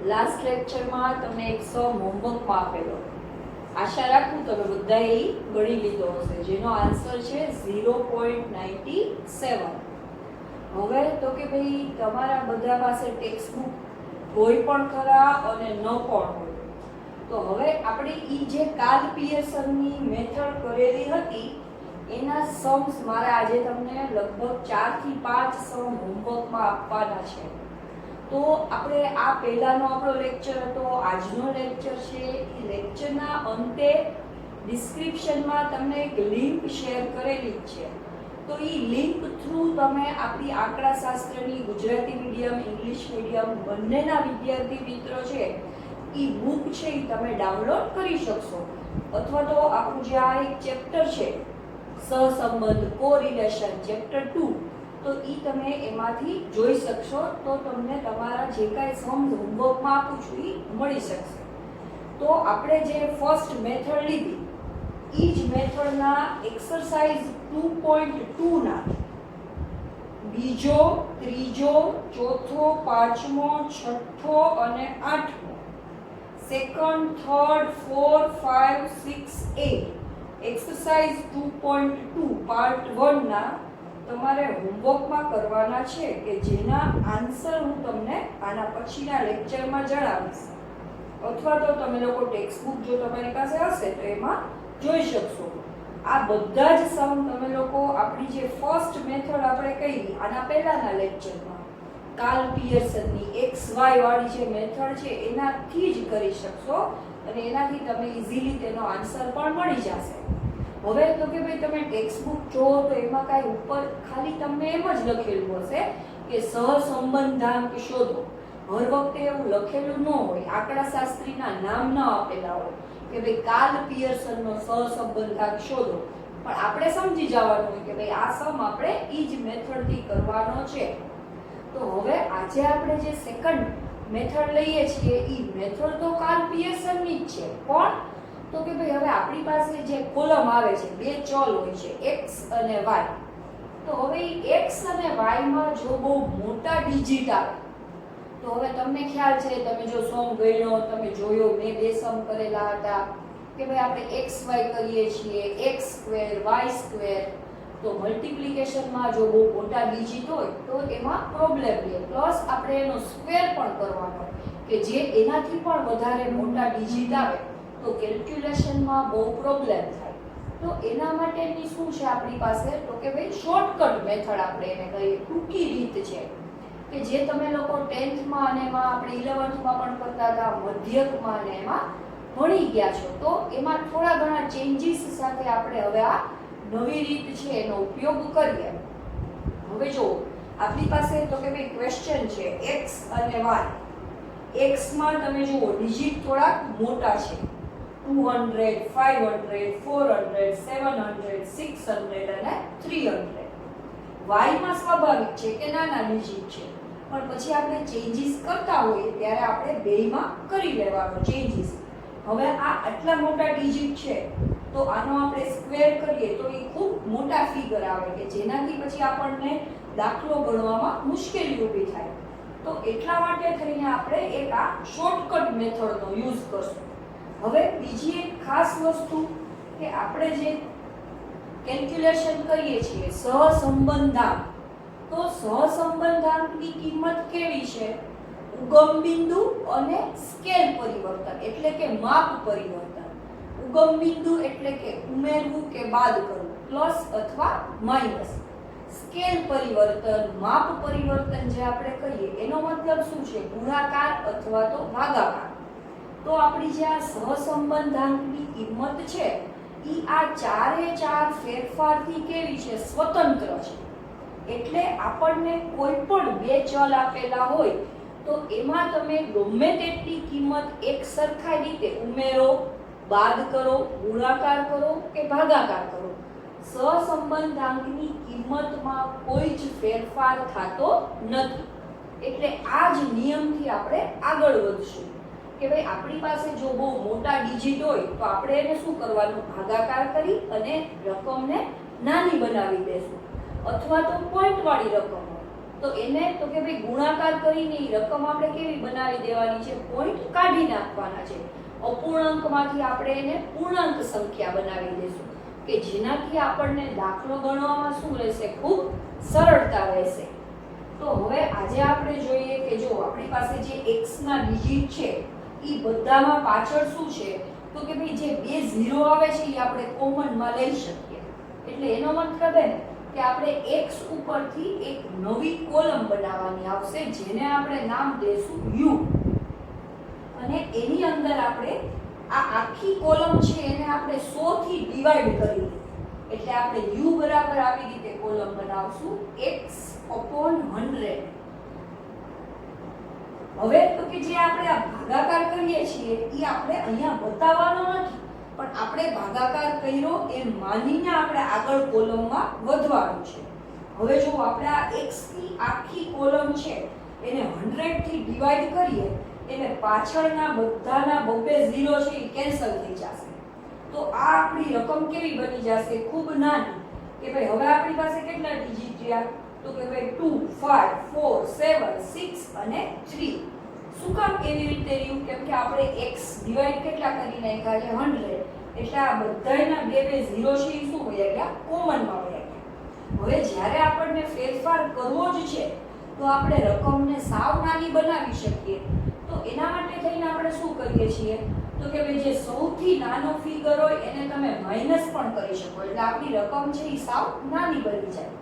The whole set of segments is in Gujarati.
લાસ્ટ લેક્ચરમાં તમને એક સમ હોમવર્કમાં આપેલો. આશા રાખું તમે બધાએ ગણી લીધો હશે, જેનો આન્સર છે 0.97. હવે તો કે ભાઈ તમારા બધા પાસે ટેક્સ્ટ બુક હોય પણ ખરા અને ન પણ હોય. તો હવે આપણે જે કાર્લ પિયર્સનની મેથડ કરેલી હતી એના સમ્સ મારે આજે તમને લગભગ 4 થી 5 સમ હોમવર્કમાં આપવાના છે. તો આપણે આ પહેલાનો આપણો લેક્ચર હતો, આજનો લેક્ચર છે. એ લેક્ચરના અંતે ડિસ્ક્રિપ્શનમાં તમને એક લિંક શેર કરેલી જ છે. તો એ લિંક થ્રુ તમે આપણી આંકડાશાસ્ત્રની ગુજરાતી મીડિયમ, ઇંગ્લિશ મીડિયમ બંનેના વિદ્યાર્થી મિત્રો છે એ બુક છે એ તમે ડાઉનલોડ કરી શકશો. અથવા તો આપણું જે આ એક ચેપ્ટર છે સહસંબંધ, કોરિલેશન, ચેપ્ટર 2, તો એ તમે એમાંથી જોઈ શકશો. તો તમને તમારા જે કાંઈ સમ હોમવર્કમાં આપું છું એ મળી શકશે. તો આપણે જે ફર્સ્ટ મેથડ લીધી એ જ મેથડના એક્સરસાઇઝ 2.2 ના બીજો, ત્રીજો, ચોથો, પાંચમો, છઠ્ઠો અને આઠમો, સેકન્ડ, થર્ડ, 4, 5, 6, 8 એક્સરસાઇઝ 2.2 પાર્ટ 1 ના તમારે હોમવર્કમાં કરવાના છે, કે જેના આન્સર હું તમને આના પછીના લેક્ચરમાં જણાવીશ. અથવા તો તમે લોકો ટેક્સ્ટ બુક જો તમારી પાસે હશે તો એમાં જોઈ શકશો. આ બધા જ સમ તમે લોકો આપણી જે ફર્સ્ટ મેથડ આપણે કહી આના પહેલાના લેક્ચરમાં કાર્લ પિયર્સનની XY વાળી જે મેથડ છે એનાથી જ કરી શકશો અને એનાથી તમે ઇઝીલી તેનો આન્સર પણ મળી જશે. હવે તો કે ભાઈ તમે ટેક્સ્ટ બુક જોવો તો એમાં કાંઈ ઉપર ખાલી તમને એમ જ લખેલું હશે કે સહસંબંધાંક શોધો. હર વખતે એવું લખેલું ન હોય, આંકડાશાસ્ત્રીના નામ ન આપેલા હોય કે ભાઈ કાર્લ પિયર્સનનો સહસંબંધાંક શોધો. પણ આપણે સમજી જવાનું હોય કે ભાઈ આ સમ આપણે એ જ મેથડથી કરવાનો છે. તો હવે આજે આપણે જે સેકન્ડ મેથડ લઈએ છીએ એ મેથડ તો કાર્લ પિયર્સનની જ છે, પણ તો કે ભાઈ હવે આપણી પાસે જે કોલમ આવે છે, બે ચલ હોય છે x અને y. તો હવે x અને y માં જો બહુ મોટા ડિજિટ આવે તો હવે તમને ખ્યાલ છે, તમે જો સમ ગણ્યો, તમે જોયો, મેં બે સમ કરેલા હતા કે ભાઈ આપણે xy કરીએ છીએ x² y². તો મલ્ટીપ્લિકેશનમાં જો બહુ મોટા ડિજિટ હોય તો એમાં પ્રોબ્લેમ રહે. પ્લસ આપણે એનો સ્ક્વેર પણ કરવાનો કે જે એનાથી પણ વધારે મોટા ડિજિટ આવે તો કેલ્ક્યુલેશનમાં બહુ પ્રોબ્લેમ થાય. તો એના માટેની શું છે આપણી પાસે, તો કે ભાઈ શોર્ટકટ મેથડ આપણે એને કહીએ, ટૂંકી રીત છે કે જે તમે લોકો 10th માં અને એમાં આપણે 11th માં પણ કરતા હતા, મધ્યકમાં અને એમાં ભણી ગયા છો. તો એમાં થોડા ઘણા ચેન્જીસ સાથે આપણે હવે આ નવી રીત છે એનો ઉપયોગ કરીએ. હવે જો આપણી પાસે તો કે ભાઈ ક્વેશ્ચન છે x અને y. x માં તમે જુઓ ડિજિટ થોડા મોટા છે, 200, 500, 400, 700, 600 અને 300. y માં સ્વાભાવિક છે કે નાના ડિજિટ છે, પણ પછી આપણે ચેન્જીસ કરતા હોઈએ ત્યારે આપણે બેયમાં કરી લેવાનો ચેન્જીસ. હવે આ આટલા મોટા ડિજિટ છે તો આનો આપણે સ્ક્વેર કરીએ તો એ ખૂબ મોટા ફિગર આવે કે જેનાથી પછી આપણને દાખલો ગણવામાં મુશ્કેલી ઊભી થાય. તો એટલા માટે થઈને આપણે એક આ શોર્ટકટ મેથડનો યુઝ કરશું. હવે બીજી એક ખાસ વસ્તુ કે આપણે જે કેલ્ક્યુલેશન કરીએ છીએ સહસંબંધાંક, તો સહસંબંધાંકની કિંમત કેવી છે, ઉગમ બિંદુ અને સ્કેલ પરિવર્તન એટલે કે માપ પરિવર્તન. ઉગમ બિંદુ એટલે કે ઉમેરવું કે બાદ કરવું, પ્લસ અથવા માઇનસ. સ્કેલ પરિવર્તન, માપ પરિવર્તન જે આપણે કહીએ એનો મતલબ શું છે, ગુણાકાર અથવા તો ભાગાકાર. તો આપણી જે આ સહસંબંધાંકની કિંમત છે એ આ ચારે ચાર ફેરફારથી કેવી છે, સ્વતંત્ર છે. એટલે આપણને કોઈ પણ બે ચલ આપેલા હોય તો એમાં તમે ગમે તેટલી કિંમત એક સરખા રીતે ઉમેરો, બાદ કરો, ગુણાકાર કરો કે ભાગાકાર કરો, સહસંબંધાંકની કિંમતમાં કોઈ જ ફેરફાર થતો નથી. એટલે આ જ નિયમથી આપણે આગળ વધશું કે ભાઈ આપણી પાસે જો બહુ મોટા ડિજિટ હોય તો આપણે એને શું કરવાનું, ભાગાકાર કરી અને રકમને નાની બનાવી દેશું. અથવા તો પોઈન્ટ વાળી રકમ હોય તો એને તો કે ભાઈ ગુણાકાર કરીને ઈ રકમ આપણે કેવી બનાવી દેવાની છે, પોઈન્ટ કાઢી નાખવાના છે. અપૂર્ણાંકમાંથી આપણે એને પૂર્ણાંક સંખ્યા બનાવી દેશું કે જેનાથી આપણને દાખલો ગણવામાં શું રહેશે, ખૂબ સરળતા રહેશે. તો હવે આજે આપણે જોઈએ કે જો આપણી પાસે જે x ના ડિજિટ છે ઈ બધામાં પાછળ શું છે, તો કે ભાઈ જે બે 0 આવે છે એ આપણે કોમનમાં લઈ શકીએ. એટલે એનો મતલબ એમ કે આપણે x ઉપરથી એક નવી કોલમ બનાવવાની આવશે જેને આપણે નામ દેશું u, અને એની અંદર આપણે આ આખી કોલમ છે એને આપણે 100 થી ડિવાઈડ કરી, એટલે આપણે u બરાબર આવી રીતે કોલમ બનાવશું x/100. હવે તો કે જે આપણે આ ભાગાકાર કરીએ છીએ એ આપણે અહીંયા બતાવવાનો નથી, પણ આપણે ભાગાકાર કર્યો એમ માનીને આપણે આગળ કોલમમાં વધવાનું છે. હવે જો આપણે આ x ની આખી કોલમ છે એને 100 થી ડિવાઈડ કરીએ એટલે પાછળના બધાના બબ્બે 0 છે એ કેન્સલ થઈ જશે. તો આ આપણી રકમ કેવી બની જશે, ખૂબ નાની. કે ભાઈ હવે આપણી પાસે કેટલા ડિજિટ રહ્યા, તો કે ભાઈ 2 5 4 7 6 અને 3. શું કામ એવી રીતે રહ્યું, કેમ કે આપણે x ડિવાઈડ કેટલા કરી નાખ્યા છે 100, એટલે આ બધાયના બે 0 છે એ શું વયા ગયા, કોમનમાં વયા ગયા. હવે જ્યારે આપણને ફેરફાર કરવો જ છે તો આપણે રકમને સાવ નાની બનાવી શકીએ. તો એના માટે થઈને આપણે શું કરીએ છીએ, તો કે ભાઈ જે સૌથી નાનો ફિગર હોય એને તમે માઈનસ પણ કરી શકો, એટલે આપણી રકમ છે એ સાવ નાની બની જાય.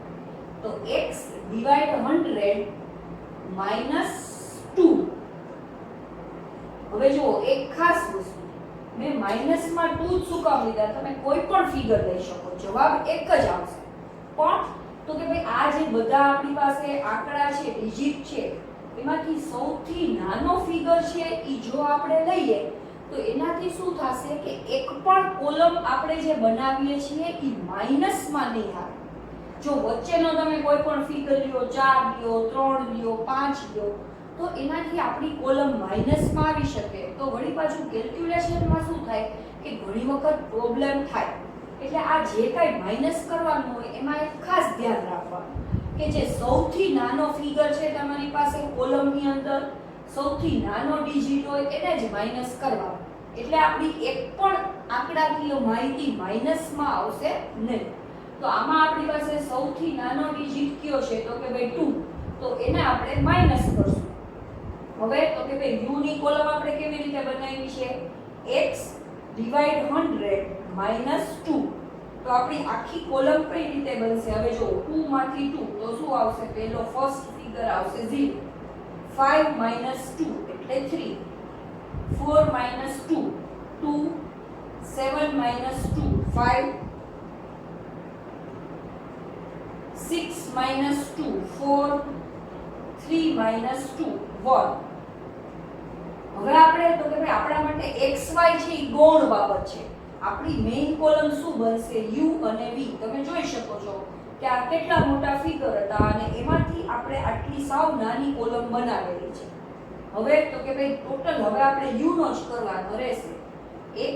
તો x ડિવાઈડ 100 માઈનસ 2. હવે જુઓ એક ખાસ વસ્તુ, મેં માઈનસમાં 2 શું કામ લીધા, તમે કોઈ પણ ફિગર લઈ શકો, જવાબ એક જ આવશે. પણ તો કે ભાઈ આ જે બધા આપણી પાસે આંકડા છે, ડિજિટ છે, એમાંથી સૌથી નાનો ફિગર છે ઈ જો આપણે લઈએ તો એનાથી શું થશે કે એક પણ કોલમ આપણે જે બનાવીએ છીએ ઈ માઈનસમાં નહીં આવે. જો વચ્ચેનો તમે કોઈ પણ ફિગર લ્યો, 4 લ્યો, 3 લ્યો, 5 લ્યો, તો એનાથી આપણી કોલમ માઈનસમાં આવી શકે. તો વળી પાછું કેલ્ક્યુલેશનમાં શું થાય કે ઘણી વખત પ્રોબ્લેમ થાય. એટલે આ જે કાંઈ માઈનસ કરવાનું હોય એમાં એક ખાસ ધ્યાન રાખવાનું કે જે સૌથી નાનો ફિગર છે તમારી પાસે કોલમની અંદર, સૌથી નાનો ડિજિટ હોય એને જ માઈનસ કરવાનો. એટલે આપણી એક પણ આંકડાકીય માહિતી માઈનસમાં આવશે નહીં. તો આમાં આપણી પાસે સૌથી નાનો ડિજિટ કયો છે, તો કે ભાઈ 2, તો એને આપણે માઈનસ કરશું. હવે તો કે ભાઈ u ની કોલમ આપણે કેવી રીતે બનાવી છે, x ડિવાઈડ 100 માઈનસ 2. તો આપણી આખી કોલમ કઈ રીતે બનશે, હવે જો 2 માંથી 2 તો શું આવશે, પહેલો ફર્સ્ટ ફિગર આવશે 0, 5 માઈનસ 2 એટલે 3, 4 માઈનસ 2 2, 7 માઈનસ 2 5, 6 માઈનસ 2 4, 3 માઈનસ 2 1. હવે આપણે તો કે ભાઈ આપણા માટે xy છે એ ગૌણ બાબત છે. આપણી મેઇન કોલમ શું બનશે, u અને v. તમે જોઈ શકો છો કે આ કેટલા મોટા ફિગર હતા અને એમાંથી આપણે આટલી સાવ નાની કોલમ બનાવેલી છે. હવે તો કે ભાઈ ટોટલ હવે આપણે u નો જ કરવાનો રહેશે,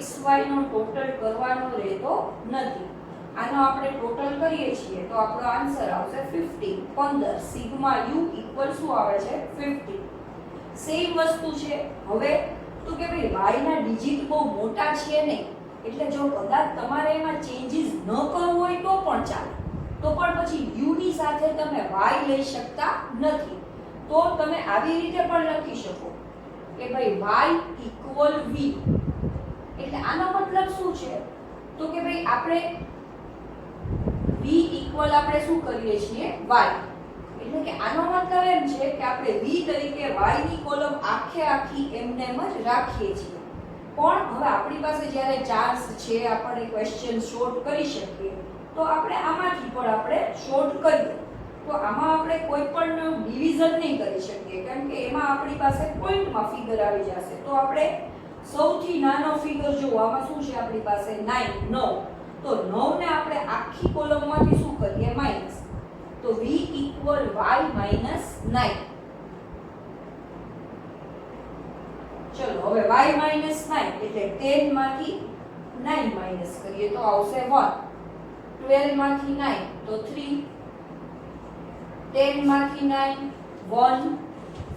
xy નો ટોટલ કરવાનો રહેતો નથી. આનો આપણે ટોટલ કરીએ છીએ તો આપણો આન્સર આવશે 15. 15 સિગ્મા u ઇક્વલ શું આવે છે, 50. સેમ વસ્તુ છે. હવે તો કે ભાઈ y ના ડિજિટ બહુ મોટા છે નહીં, એટલે જો કદાચ તમારે એમાં ચેન્જીસ ન કરવું હોય તો પણ ચાલે. તો પણ પછી u ની સાથે તમે y લઈ શકતા નથી. તો તમે આવી રીતે પણ લખી શકો કે ભાઈ y ઇક્વલ v. એટલે આનો મતલબ શું છે, તો કે ભાઈ આપણે v ઇક્વલ આપણે શું કરીએ છીએ, y. એટલે કે આનો મતલબ એમ છે કે આપણે v તરીકે y ની કોલમ આખી એમને એમ જ રાખીએ છીએ. પણ હવે આપણી પાસે જ્યારે ચાન્સ છે આપણે ક્વેશ્ચન શોર્ટ કરી શકીએ તો આપણે આમાંથી પણ આપણે શોર્ટ કરીએ. તો આમાં આપણે કોઈ પણ ડિવિઝન નહીં કરી શકીએ કારણ કે એમાં આપણી પાસે પોઈન્ટમાં ફિગર આવી જશે. તો આપણે સૌથી નાનો ફિગર જો આમાં શું છે આપણી પાસે 9. તો 9 ને આપણે આખી કોલમમાંથી શું કરીએ, માઈનસ. તો v ઇક્વલ y માઈનસ 9. ચલો હવે y માઈનસ 9 એટલે 10 માંથી 9 માઈનસ કરીએ તો આવશે 1. 12 માંથી 9 તો 3, 10 માંથી 9 1,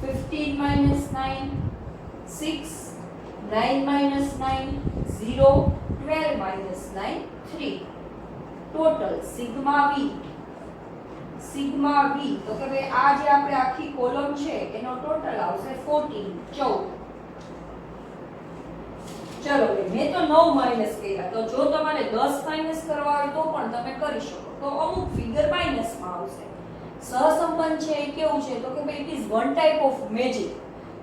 15 minus 9 6, 9 minus 9 0, 12 minus 9 3. Total sigma વી તો કે ભાઈ આ જે આપણે આખી કોલમ છે એનો ટોટલ આવશે 14 ચલો ભાઈ મેં તો 9 માઈનસ કર્યા, તો જો તમારે 10 માઈનસ કરવા હોય તો પણ તમે કરી શકો, તો અમુક ફિગર માઈનસ માં આવશે. સહસંબંધ છે એ કેવું છે તો કે ભાઈ it is one type of magic.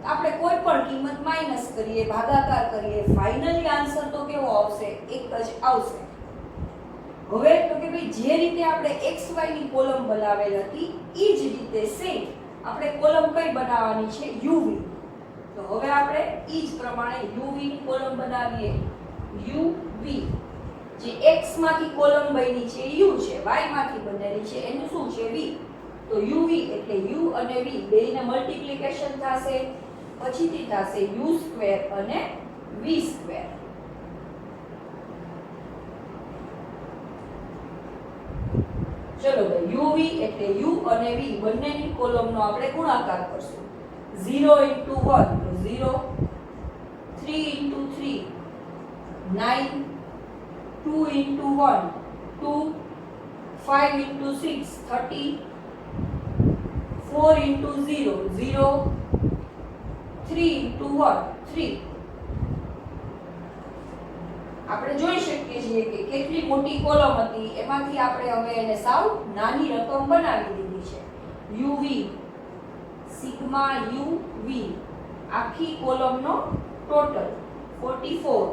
આપણે કોઈ પણ કિંમત માઈનસ કરીએ, ભાગાકાર કરીએ, ફાઇનલી આન્સર તો કેવો આવશે? એક જ આવશે. હવે તો કે ભાઈ જે રીતે આપણે xy ની કોલમ બનાવેલ હતી એ જ રીતે સેમ આપણે કોલમ કઈ બનાવવાની છે? uv. તો હવે આપણે એ જ પ્રમાણે uv ની કોલમ બનાવીએ. uv જે x માંથી કોલમ બની છે u છે, y માંથી બનેલી છે એનું શું છે? v. તો uv એટલે u અને v બેયને મલ્ટીપ્લિકેશન થશે, પછીથી થશે u² અને v². ચલો ભાઈ uv એટલે u અને v બંનેની કોલમનો આપણે ગુણાકાર કરશું. 0 into 1 તો 0, 3 into 3 9, 2 into 1 2, 5 into 6 30, 4 into 0 0, 3 into 1 3. આપણે જોઈ શકીએ છીએ કે કેટલી મોટી કોલમ હતી, એમાંથી આપણે હવે એને સાવ નાની રકમ બનાવી દીધી છે. uv સિગ્મા uv આખી કોલમનો ટોટલ 44.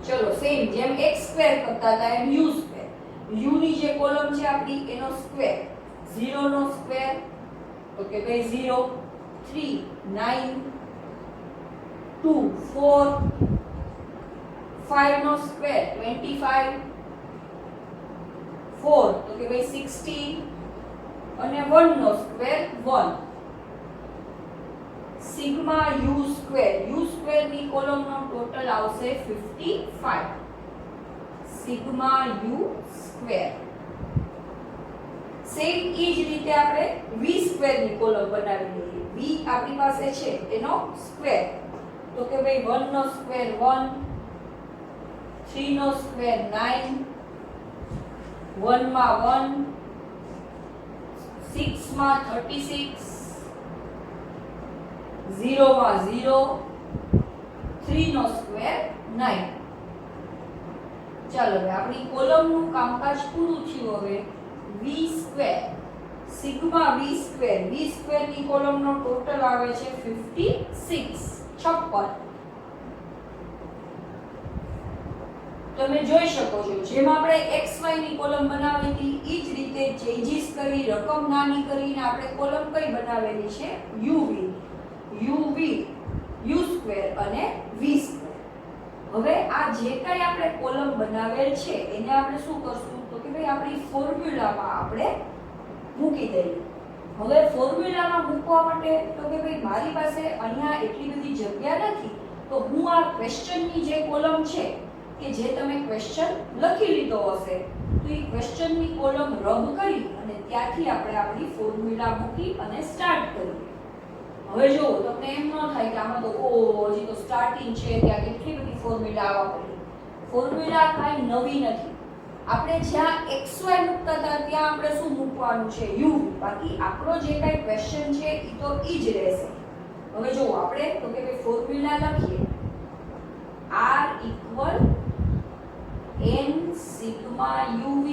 ચલો સેમ જેમ x² કરતા હતા એમ u². u ની જે કોલમ છે આપણી એનો સ્ક્વેર, 0 નો સ્ક્વેર તો કે ભાઈ 0, 3 9, 2 4, 5 નો સ્ક્વેર 25, 4 તો કે ભાઈ 16 અને 1 નો સ્ક્વેર 1. સિગ્મા u² ની કોલમનો ટોટલ આવશે 55. Sigma u². સેમ એ જ રીતે આપણે v² ની કોલમ બનાવી લઈએ. v આપણી પાસે છે એનો સ્ક્વેર તો કે ભાઈ 1 નો સ્ક્વેર 1, 3 નો સ્ક્વેર 9, 1 માં 1, 6 માં 36, 0 માં 0, 3 નો સ્ક્વેર 9. ચાલો હવે આપણી કોલમનું કામકાજ પૂરું થયું. હવે v² સિગ્મા v² ની કોલમનો ટોટલ આવે છે 56. તમે જોઈ શકો છો જેમ આપણે xy ની કોલમ બનાવી હતી એ જ રીતે ચેન્જીસ કરી, રકમ નાની કરીને આપણે કોલમ કઈ બનાવેલી છે? uv u² અને v². હવે આ જે કઈ આપણે કોલમ બનાવેલ છે એને આપણે શું કરશું તો કે ભાઈ આપણી ફોર્મ્યુલામાં આપણે મૂકી દઈએ. હવે ફોર્મ્યુલામાં મૂકવા માટે તો કે ભાઈ મારી પાસે અહીંયા એટલી બધી જગ્યા નથી, તો હું આ ક્વેશ્ચનની જે કોલમ છે કે જે તમે ક્વેશ્ચન લખી લીધો હશે તો એ ક્વેશ્ચનની કોલમ રબ કરી અને ત્યાંથી આપણે આપણી ફોર્મ્યુલા મૂકી અને સ્ટાર્ટ કરીએ. હવે જો તમને એમ ન થાય કે આમાં તો હજી તો સ્ટાર્ટિંગ છે, ત્યાં કેટલી બધી ફોર્મ્યુલા આવવા પડી. ફોર્મ્યુલા કાંઈ નવી નથી. આપણે જ્યાં xy મૂકતા હતા ત્યાં આપણે શું મૂકવાનું છે? u. બાકી આપણો જે કાંઈ ક્વેશ્ચન છે એ તો ઈ જ રહેશે. હવે જો આપણે તો કે ભાઈ ફોર્મ્યુલા લખીએ. r equal n sigma uv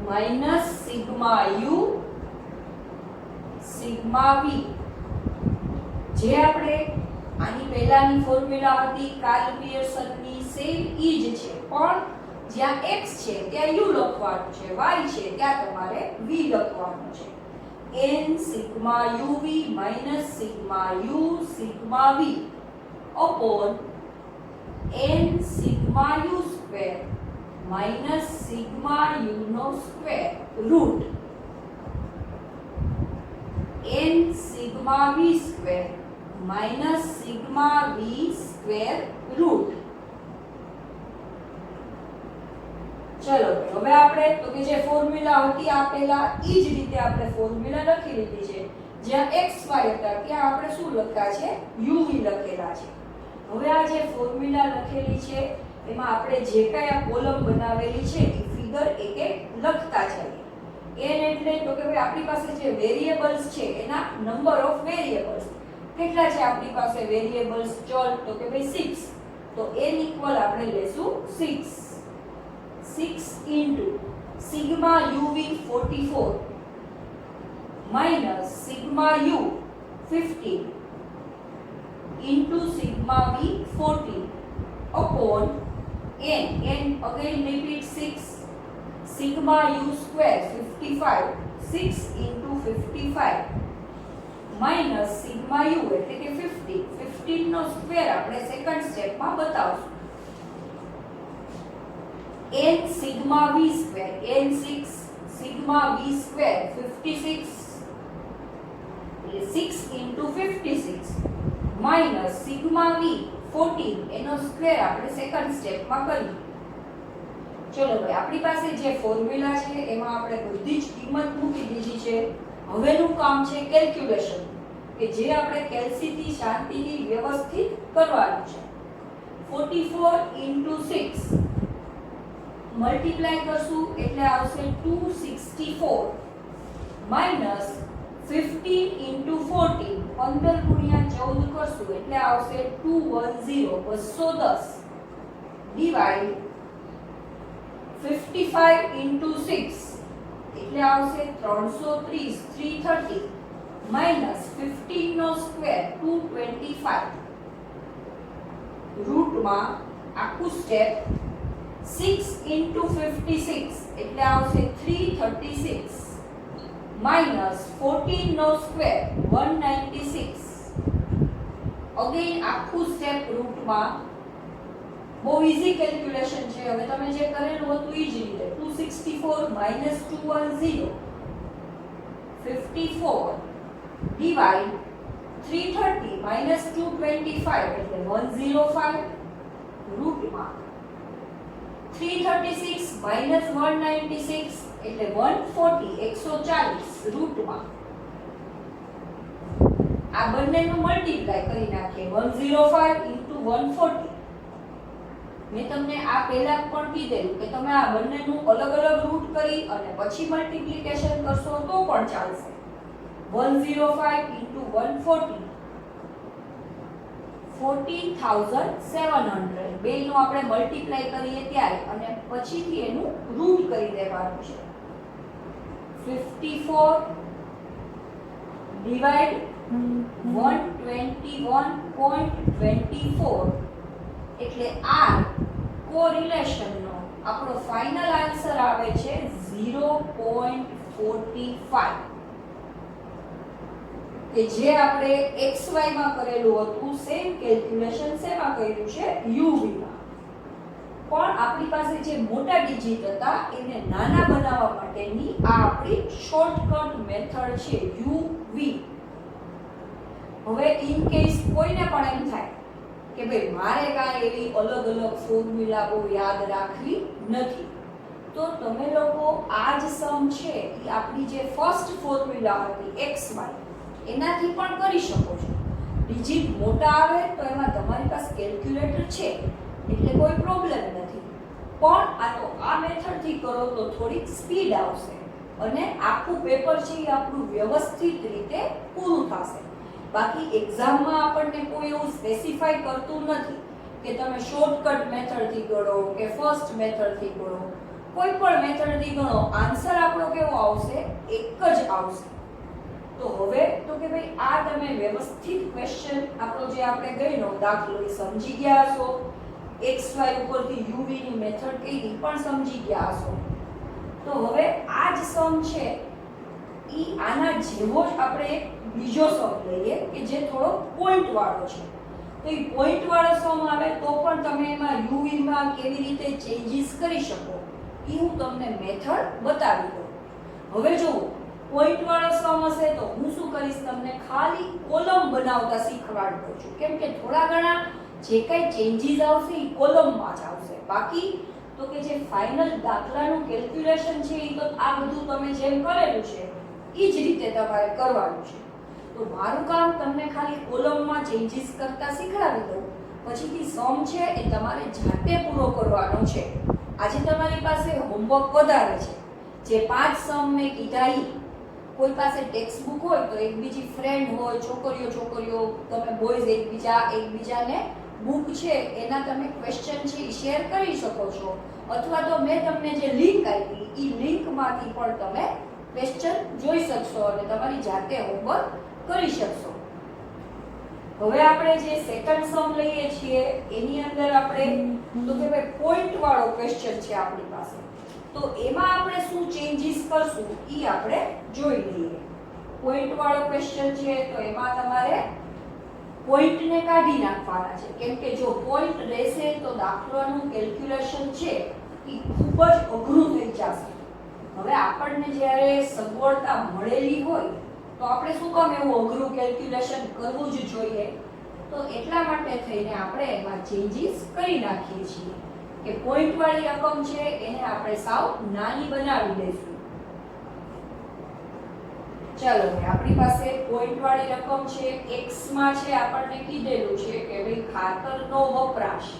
minus sigma u sigma v. જે આપણે આની પહેલાની ફોર્મ્યુલા હતી કાર્લ પિયર્સનની સેમ ઈ જ છે, પણ જ્યાં x છે ત્યાં u લખવાનું છે, y છે ત્યાં તમારે v લખવાનું છે. n sigma uv minus sigma u sigma v upon n sigma u square minus sigma u નો square root n sigma v square minus sigma v square root. ચલો હવે આપણે તો કે જે ફોર્મ્યુલા હતી આ પહેલા ઈ જ રીતે આપણે ફોર્મ્યુલા લખી લીધી છે. જ્યાં x y હતા ત્યાં આપણે શું લખ્યા છે? uv લખેલા છે. હવે આ જે ફોર્મ્યુલા લખેલી છે એમાં આપણે જે કાંઈ આ કોલમ બનાવેલી છે એ ફિગર એક એક લખતા જઈએ. n એટલે તો કે ભાઈ આપણી પાસે જે વેરીએબલ્સ છે એના નંબર ઓફ વેરીએબલ્સ કેટલા છે આપણી પાસે વેરીએબલ્સ ચલ તો કે ભાઈ 6. તો n ઇક્વલ આપણે લેશું 6. 6 into sigma uv 44 minus sigma u 15 into sigma v 14 upon n again repeat 6 sigma u square 55 6 into 55 minus sigma u એટલે કે 50 15 નો સ્ક્વેર આપણે સેકન્ડ સ્ટેપમાં બતાવશું. n sigma v square n 6 sigma v square 56 6 into 56 minus sigma v 14 એનો સ્ક્વેર આપણે સેકન્ડ સ્ટેપમાં કરીએ. ચલો ભાઈ આપણી પાસે જે ફોર્મ્યુલા છે એમાં આપણે બધી જ કિંમત મૂકી દીધી છે. હવેનું કામ છે કેલ્ક્યુલેશન કે જે આપણે કેલ્સીથી શાંતિથી વ્યવસ્થિત કરવાનું છે. 44 into 6 મલ્ટીપ્લાય કરશું એટલે આવશે 264 માઈનસ 15 into 14 15 ગુણ્યા 14 કરશું એટલે આવશે 210 210 ડિવાઇડ 55 into 6 એટલે આવશે 330 330 માઈનસ 15 નો સ્ક્વેર 225 રૂટમાં આખું સ્ટેપ 6 into 56 એટલે આવશે 336 minus 14 નો સ્ક્વેર 196 અગેન આખું સ્ટેપ રૂટમાં બહુ ઈઝી કેલ્ક્યુલેશન છે. હવે તમે જે કરેલું હતું ઈ જ રીતે 264 minus 210 54 divide 330 minus 225 એટલે 105 રૂટમાં 336 minus 196 એટલે 140 140 રૂટમાં આ બંનેનું મલ્ટીપ્લાય કરી નાખીએ 105 into 140. મેં તમને આ પહેલા પણ કીધેલું કે તમે આ બંનેનું અલગ અલગ રૂટ કરી અને પછી મલ્ટીપ્લિકેશન કરશો તો પણ ચાલશે. 105 into 140 14,700 બેયનું આપણે મલ્ટીપ્લાય કરીએ ત્યારે અને પછીથી એનું રૂટ કરી દેવાનું છે. 54 ડિવાઇડ 121.24 એટલે r કોરિલેશનનો આપણો ફાઇનલ આન્સર આવે છે 0.45 કે જે આપણે xy માં કરેલું હતું સેમ કેલ્ક્યુલેશન શેમાં કર્યું છે uv માં. પણ આપણી પાસે જે મોટા ડિજિટ હતા એને નાના બનાવવા માટેની આ આપણી શોર્ટકટ મેથડ છે uv. હવે ઇન કેસ કોઈને પણ એમ થાય કે ભાઈ મારે કાંઈ એવી અલગ અલગ ફોર્મ્યુલા બહુ યાદ રાખવી નથી તો તમે લોકો આ જ સમ છે એ આપણી જે ફર્સ્ટ ફોર્મ્યુલા હતી xy એનાથી પણ કરી શકો છો. ડિજિટ મોટા આવે તો એમાં તમારી પાસે કેલ્ક્યુલેટર છે એટલે કોઈ પ્રોબ્લેમ નથી. પણ આ તો આ મેથડથી કરો તો થોડીક સ્પીડ આવશે અને આખું પેપર છે એ આપણું વ્યવસ્થિત રીતે પૂરું થશે. બાકી એક્ઝામમાં આપણને કોઈ એવું સ્પેસિફાઈ કરતું નથી કે તમે શોર્ટકટ મેથડથી ગણો કે ફર્સ્ટ મેથડથી ગણો. કોઈ પણ મેથડથી ગણો આન્સર આપણો કેવો આવશે? એક જ આવશે. તો હવે તો કે ભાઈ આ તમે વ્યવસ્થિત ક્વેશ્ચન આપણો જે આપણે ગણ્યો દાખલો એ સમજી ગયા હશો. xy ઉપરથી uv ની મેથડ કઈ પણ સમજી ગયા હશો. તો હવે આ જ સમ છે ઈ આના જેવો જ આપણે એક બીજો સમ લઈએ કે જે થોડો પોઈન્ટ વાળો છે. તો એ પોઈન્ટ વાળો સમ આવે તો પણ તમે એમાં uv માં કેવી રીતે ચેન્જીસ કરી શકો એ હું તમને મેથડ બતાવી દઉં. હવે જુઓ પોઈન્ટ વાળો સમ હશે તો હું શું કરીશ, તમને ખાલી કોલમ બનાવતા શીખવાડું છું, કેમ કે થોડા ઘણા જે કઈ ચેન્જીસ આવશે એ કોલમમાં જ આવશે. બાકી તો કે જે ફાઇનલ દાખલાનું કેલ્ક્યુલેશન છે એ તો આ બધું તમે જેમ કરેલું છે એ જ રીતે તમારે કરવાનું છે. તો મારું કામ તમને ખાલી કોલમમાં ચેન્જીસ કરતા શીખડાવી દઉં, પછીથી સમ છે એ તમારે જાતે પૂરો કરવાનો છે. આજે તમારી પાસે હોમવર્ક વધારે છે, જે 5 સમ મેં કીધા ઈ કોઈ પાસે ટેક્સ્ટ બુક હોય તો એક બીજી ફ્રેન્ડ હોય, છોકરીઓ તમે બોયઝ એકબીજાને બુક છે એના તમે ક્વેશ્ચન છે એ શેર કરી શકો છો, અથવા તો મેં તમને જે લિંક આપી એ લિંકમાંથી પણ તમે ક્વેશ્ચન જોઈ શકશો અને તમારી જાતે હોમવર્ક કરી શકશો. હવે આપણે જે સેકન્ડ સમ લઈએ છીએ એની અંદર આપણે તો કે ભાઈ પોઈન્ટ વાળો ક્વેશ્ચન છે આપણી પાસે, તો એમાં આપણે શું ચેન્જીસ કરશું એ આપણે જોઈ લઈએ. પોઈન્ટ વાળો ક્વેશ્ચન છે તો એમાં તમારે પોઈન્ટને કાઢી નાખવાના છે, કેમ કે જો પોઈન્ટ રહેશે તો દાખલાનું કેલ્ક્યુલેશન છે એ ખૂબ જ અઘરું થઈ જશે. હવે આપણને જ્યારે સગવડતા મળેલી હોય તો આપણે શું કામ એવું અઘરું કેલ્ક્યુલેશન કરવું જ જોઈએ, તો એટલા માટે થઈને આપણે એમાં ચેન્જીસ કરી નાખીએ છીએ કે પોઈન્ટ વાળી રકમ છે એને આપણે સાવ નાની બનાવી દઈશું. ચાલો આપણી પાસે પોઈન્ટ વાળી રકમ છે, x માં છે આપણને કીધેલું છે કે ભાઈ ખાતરનો વપરાશ,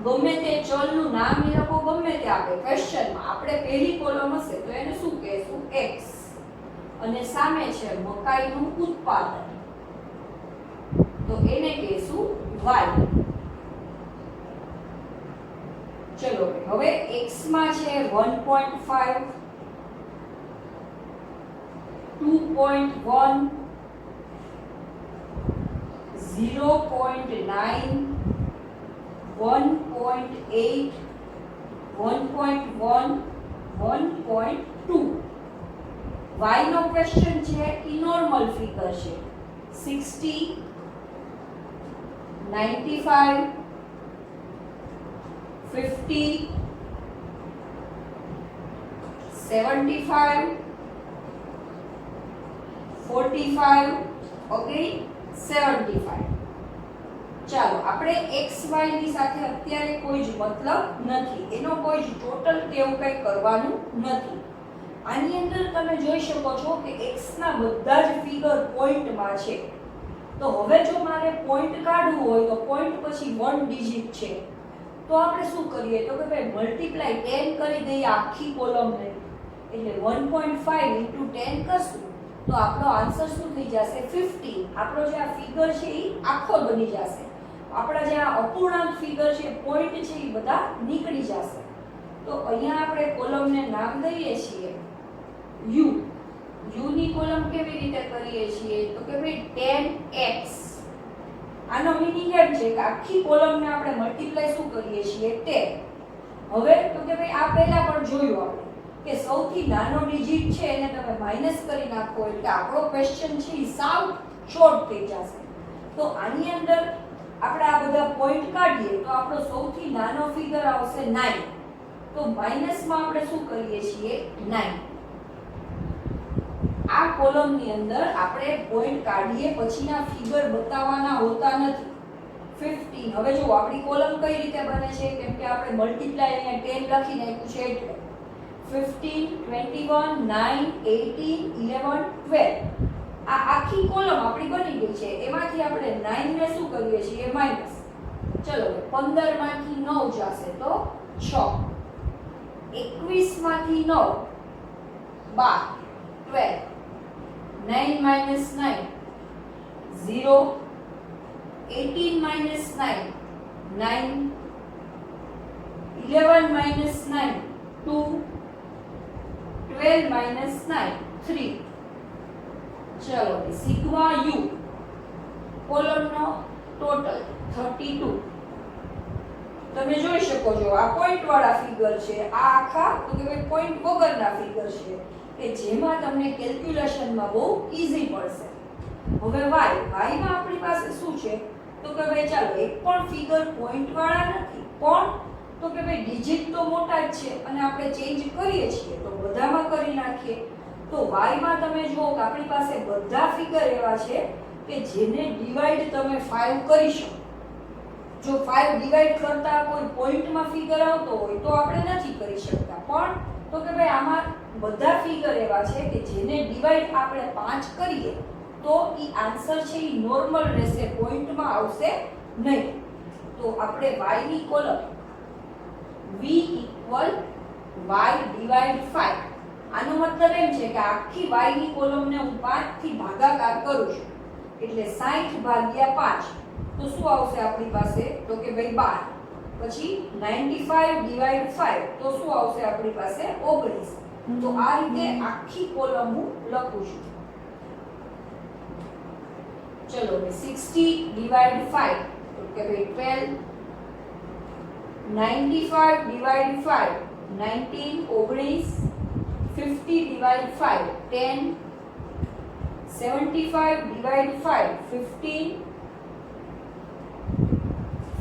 ગમે તે ચલનું નામ એ લોકો ગમે તે આપે ક્વેશ્ચનમાં, આપણે પહેલી કોલમ હશે તો એને શું કહેશું x, અને સામે છે મકાઈનું ઉત્પાદન તો એને કહેશું y. ચલો હવે x માં છે 1.5, 2.1, 0.9, 1.8, 1.1, 1.2. y નો ક્વેશ્ચન છે એ નોર્મલ ફિગર છે, 60, 95, 50, 75, 45, ઓકે 75. ચાલો આપણે xy ની સાથે અત્યારે કોઈ જ મતલબ નથી, એનો કોઈ જ ટોટલ કે એવું કંઈ કરવાનું નથી. આની અંદર તમે જોઈ શકો છો કે x ના બધા જ ફિગર પોઈન્ટમાં છે, તો હવે જો મારે પોઈન્ટ કાઢવું હોય તો પોઈન્ટ પછી 1 ડિજિટ છે, તો આપણે શું કરીએ તો કે ભાઈ મલ્ટીપ્લાય 10 કરી દઈએ આખી કોલમને, એટલે 1.5 * 10 કરશું તો આપણો આન્સર શું થઈ જશે 15. આપણો જે આ ફિગર છે એ આખો બની જશે, આપણા જે આ અપૂર્ણાંક ફિગર છે પોઈન્ટ છે એ બધા નીકળી જશે. તો અહીંયા આપણે કોલમને નામ દઈએ છીએ u. u ની કોલમ કેવી રીતે કરીએ છીએ તો કે ભાઈ 10x. આનો મીનિંગ એમ છે કે આખી કોલમને આપણે મલ્ટીપ્લાય શું કરીએ છીએ 10. હવે તો કે ભાઈ આ પહેલા પણ જોયું આપણે કે સૌથી નાનો ડિજિટ છે એને તમે માઈનસ કરી નાખો એટલે આપણો ક્વેશ્ચન છે એ સાવ શોર્ટ થઈ જશે. તો આની અંદર આપણે આ બધા પોઈન્ટ કાઢીએ તો આપણો સૌથી નાનો ફિગર આવશે 9. તો માઈનસમાં આપણે શું કરીએ છીએ 9. આ કોલમની અંદર આપણે પોઈન્ટ કાઢીએ પછીના ફિગર બતાવવાના હોતા નથી. 15. હવે જો આપણી કોલમ કઈ રીતે બને છે, કેમ કે આપણે મલ્ટીપ્લાય અહીંયા 10 લખી નાખ્યું છે એટલે 15, 21, 9, 18, 11, 12. આ આખી કોલમ આપણી બની ગઈ છે, એમાંથી આપણે 9 ને શું કરીએ છીએ માઈનસ. ચલો 15 માંથી 9 જશે તો 6, 21 માંથી 9 12, 12, 9 minus 9 0, 18 minus 9 9, 11 minus 9 2, 12 minus 9 3. ચલો સિગ્મા u કોલમનો ટોટલ 32. તમે જોઈ શકો છો આ પોઈન્ટ વાળા ફિગર છે, આ આખા તો કે ભાઈ પોઈન્ટ વગરના ફિગર છે કે જેમાં તમને કેલ્ક્યુલેશનમાં બહુ ઈઝી પડશે. હવે y માં આપણી પાસે શું છે તો કે ભાઈ ચાલો એક પણ ફિગર પોઈન્ટ વાળા નથી, પણ તો કે ભાઈ ડિજિટ તો મોટા જ છે અને આપણે ચેન્જ કરીએ છીએ તો બધામાં કરી નાખીએ. તો y માં તમે જુઓ કે આપણી પાસે બધા ફિગર એવા છે કે જેને ડિવાઈડ તમે 5 કરી શકો. જો 5 ડિવાઈડ કરતા કોઈ પોઈન્ટમાં ફિગર આવતો હોય તો આપણે નથી કરી શકતા, પણ તો કે ભાઈ આમાં બધા ફિગર એવા છે કે જેને ડિવાઈડ આપણે 5 કરીએ તો ઈ આન્સર છે ઈ નોર્મલ રહેશે, પોઈન્ટમાં આવશે નહીં. તો આપણે y ની કોલમ v = y ડિવાઈડ 5. આનો મતલબ એમ છે કે આખી y ની કોલમને હું 5 થી ભાગાકાર કરું છું એટલે 60 ભાગ્યા 5. તો શું આવશે આપણી પાસે? તો કે ભાઈ 12. પછી 95 ડિવાઈડ 5 તો શું આવશે આપણી પાસે? 19. તો આ રીતે આખી કોલમ હું લખું છું. ચલો 60 ડિવાઈડ 5 તો કે ભાઈ 12. 95 divide 5 19 19. 50 divide 5 10. 75 divide 5 15.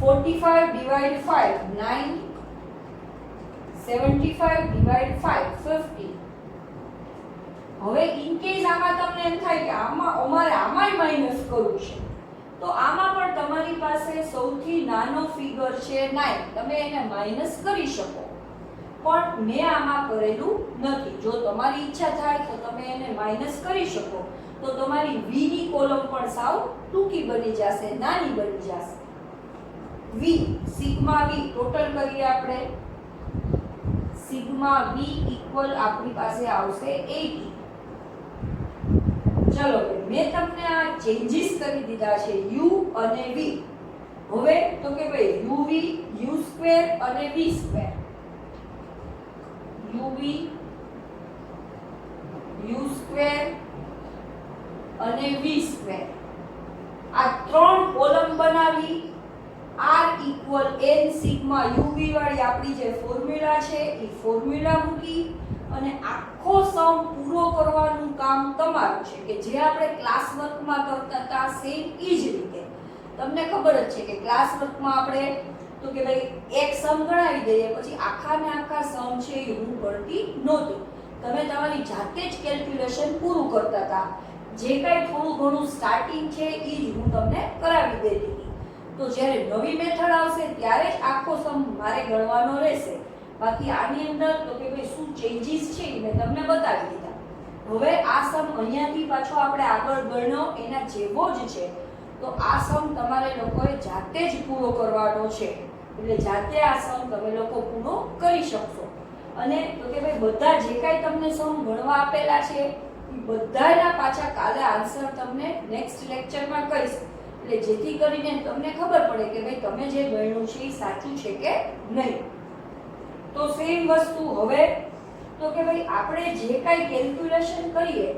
45 divide 5 9. 75 divide 5 50. હવે ઇન કેસ આમાં તમને એમ થાય કે અમારે આમાંય માઈનસ કરવું છે, તો આમાં પણ તમારી પાસે સૌથી નાનો ફિગર છે 9. તમે એને માઈનસ કરી શકો, પણ મેં આમાં કરેલું નથી. જો તમારી ઈચ્છા થાય તો તમે એને માઈનસ કરી શકો, તો તમારી v ની કોલમ પણ સાવ ટૂંકી બની જશે, નાની બની જશે. v સિગ્મા v ટોટલ કરીએ આપણે. સિગ્મા v ઇક્વલ આપણી પાસે આવશે 80. ચલો મેં તમને આ ચેન્જીસ કરી દીધા છે u અને v. હવે તો કે ભાઈ uv u² અને v². uv u² અને v². આ ત્રણ કોલમ બનાવી r = n સિગ્મા uv વાળી આપણી જે ફોર્મ્યુલા છે એ ફોર્મ્યુલા મૂકી અને આખો સમ પૂરો કરવાનું કામ તમારું છે, કે જે આપણે ક્લાસ વર્કમાં કરતા હતા સેમ ઈ જ રીતે. તમને ખબર જ છે કે ક્લાસ વર્કમાં આપણે તો કે ભાઈ એક સમ ગણાવી દઈએ પછી આખા ને આખા સમ છે એ હું ગણતી નહોતી. તમે તમારી જાતે જ કેલ્ક્યુલેશન પૂરું કરતા હતા. જે કાંઈ થોડું ઘણું સ્ટાર્ટિંગ છે એ જ હું તમને કરાવી દેતી હતી. તો જ્યારે નવી મેથડ આવશે ત્યારે જ આખો સમ મારે ગણવાનો રહેશે. બાકી આની અંદર તો કે ભાઈ શું ચેન્જીસ છે એ મેં તમને બતાવી દીધા. હવે આ સમ અહીંયાથી પાછો આપણે આગળ ગણ્યો એના જેવો જ છે, તો આ સમ તમારે લોકોએ જાતે જ પૂરો કરવાનો છે. એટલે જાતે આ સમ તમે લોકો પૂરો કરી શકશો. અને તો કે ભાઈ બધા જે કાંઈ તમને સમ ગણવા આપેલા છે એ બધાના પાછા કાલે આન્સર તમને નેક્સ્ટ લેક્ચરમાં કહીશ, એટલે જેથી કરીને તમને ખબર પડે કે ભાઈ તમે જે ગણ્યું છે એ સાચું છે કે નહીં. તો સેમ વસ્તુ હવે તો કે ભાઈ આપણે જે કાંઈ કેલ્ક્યુલેશન કરીએ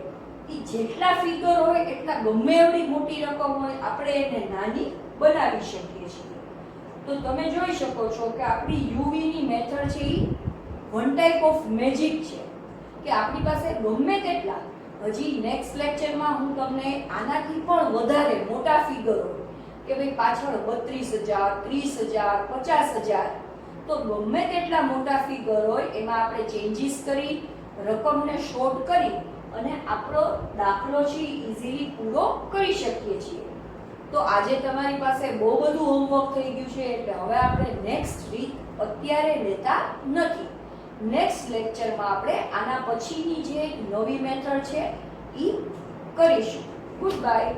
એ જેટલા ફિગર હોય એટલા ગમે એવડી મોટી રકમ હોય આપણે એને નાની બનાવી શકીએ છીએ. તો તમે જોઈ શકો છો કે આપણી uv ની મેથડ છે એ વન ટાઈપ ઓફ મેજિક છે કે આપણી પાસે ગમે તેટલા, હજી નેક્સ્ટ લેક્ચરમાં હું તમને આનાથી પણ વધારે મોટા ફિગર હોય કે ભાઈ પાછળ 32,000 30,000 50,000, તો ગમે તેટલા મોટા ફિગર હોય એમાં આપણે ચેન્જીસ કરી રકમને શોર્ટ કરી અને આપણો દાખલો છે ઈઝીલી પૂરો કરી શકીએ છીએ. તો આજે તમારી પાસે બહુ બધું હોમવર્ક થઈ ગયું છે, એટલે હવે આપણે નેક્સ્ટ રીત અત્યારે લેતા નથી. નેક્સ્ટ લેક્ચરમાં આપણે આના પછીની જે નવી મેથડ છે એ કરીશું. Good bye.